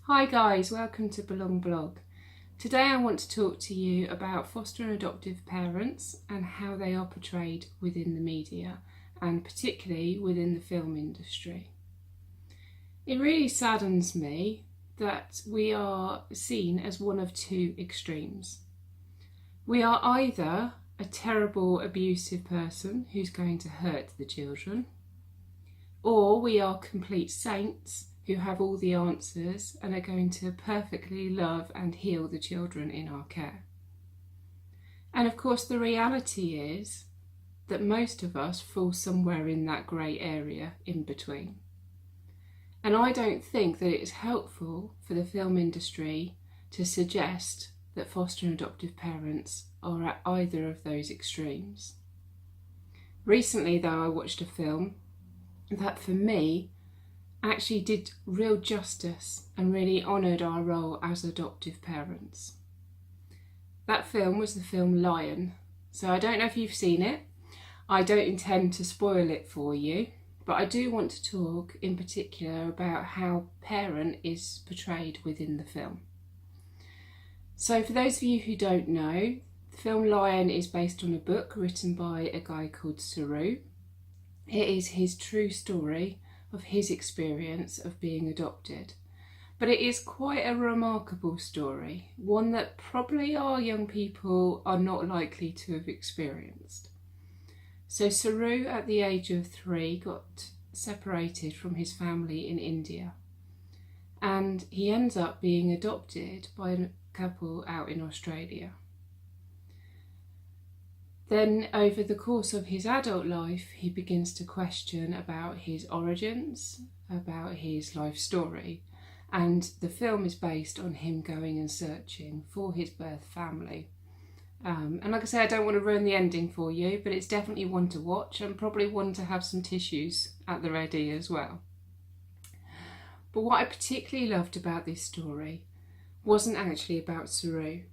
Hi guys, welcome to Belong Blog. Today I want to talk to you about foster and adoptive parents and how they are portrayed within the media and particularly within the film industry. It really saddens me that we are seen as one of two extremes. We are either a terrible abusive person who's going to hurt the children, or we are complete saints who have all the answers and are going to perfectly love and heal the children in our care. And of course the reality is that most of us fall somewhere in that grey area in between. And I don't think that it's helpful for the film industry to suggest that foster and adoptive parents are at either of those extremes. Recently though, I watched a film that for me actually did real justice and really honoured our role as adoptive parents. That film was the film Lion. So I don't know if you've seen it. I don't intend to spoil it for you, but I do want to talk in particular about how parent is portrayed within the film. So for those of you who don't know, the film Lion is based on a book written by a guy called Saru. It is his true story of his experience of being adopted. But it is quite a remarkable story, one that probably our young people are not likely to have experienced. So Saru, at the age of 3, got separated from his family in India, and he ends up being adopted by a couple out in Australia. Then over the course of his adult life, he begins to question about his origins, about his life story, and the film is based on him going and searching for his birth family. And like I say, I don't want to ruin the ending for you, but it's definitely one to watch and probably one to have some tissues at the ready as well. But what I particularly loved about this story wasn't actually about Saru.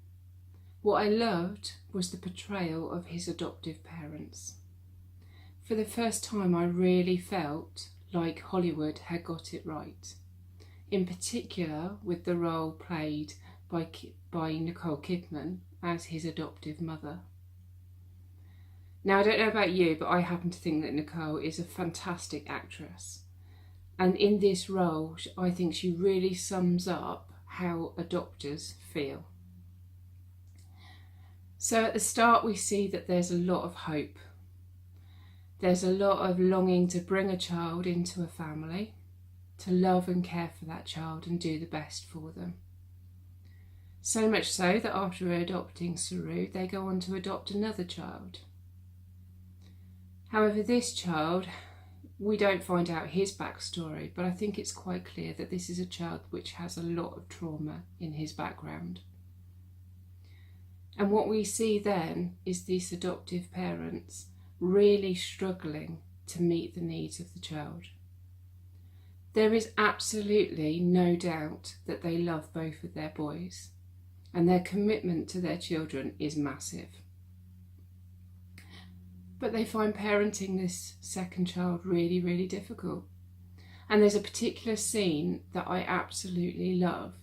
What I loved was the portrayal of his adoptive parents. For the first time, I really felt like Hollywood had got it right, in particular with the role played by Nicole Kidman as his adoptive mother. Now, I don't know about you, but I happen to think that Nicole is a fantastic actress. And in this role, I think she really sums up how adopters feel. So at the start we see that there's a lot of hope. There's a lot of longing to bring a child into a family, to love and care for that child and do the best for them. So much so that after adopting Saru, they go on to adopt another child. However, this child, we don't find out his backstory, but I think it's quite clear that this is a child which has a lot of trauma in his background. And what we see then is these adoptive parents really struggling to meet the needs of the child. There is absolutely no doubt that they love both of their boys, and their commitment to their children is massive. But they find parenting this second child really, really difficult. And there's a particular scene that I absolutely love,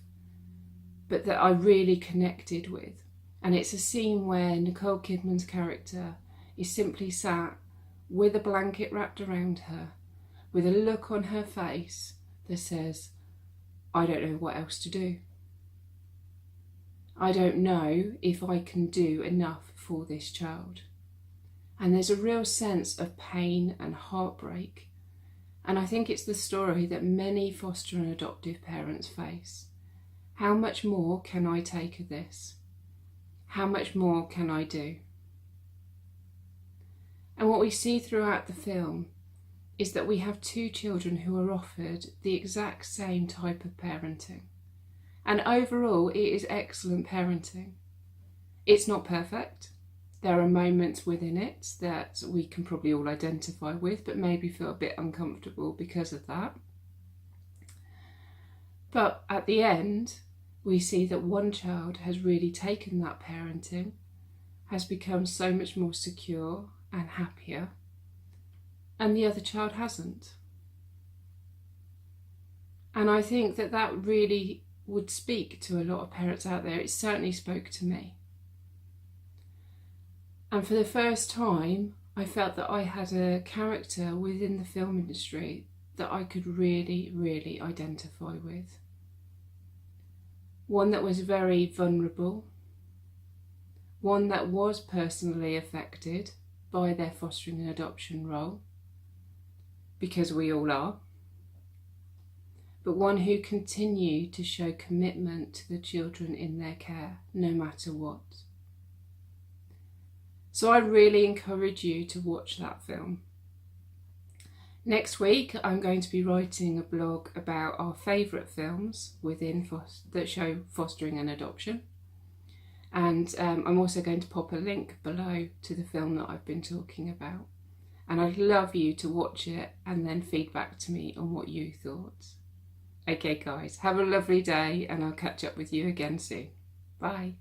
but that I really connected with. And it's a scene where Nicole Kidman's character is simply sat with a blanket wrapped around her, with a look on her face that says, I don't know what else to do. I don't know if I can do enough for this child. And there's a real sense of pain and heartbreak. And I think it's the story that many foster and adoptive parents face. How much more can I take of this? How much more can I do? And what we see throughout the film is that we have two children who are offered the exact same type of parenting. And overall, it is excellent parenting. It's not perfect. There are moments within it that we can probably all identify with, but maybe feel a bit uncomfortable because of that. But at the end, we see that one child has really taken that parenting, has become so much more secure and happier, and the other child hasn't. And I think that that really would speak to a lot of parents out there. It certainly spoke to me. And for the first time, I felt that I had a character within the film industry that I could really, really identify with. One that was very vulnerable, one that was personally affected by their fostering and adoption role, because we all are, but one who continued to show commitment to the children in their care, no matter what. So I really encourage you to watch that film. Next week, I'm going to be writing a blog about our favourite films within that show fostering and adoption. And I'm also going to pop a link below to the film that I've been talking about. And I'd love you to watch it and then feedback to me on what you thought. Okay guys, have a lovely day and I'll catch up with you again soon. Bye.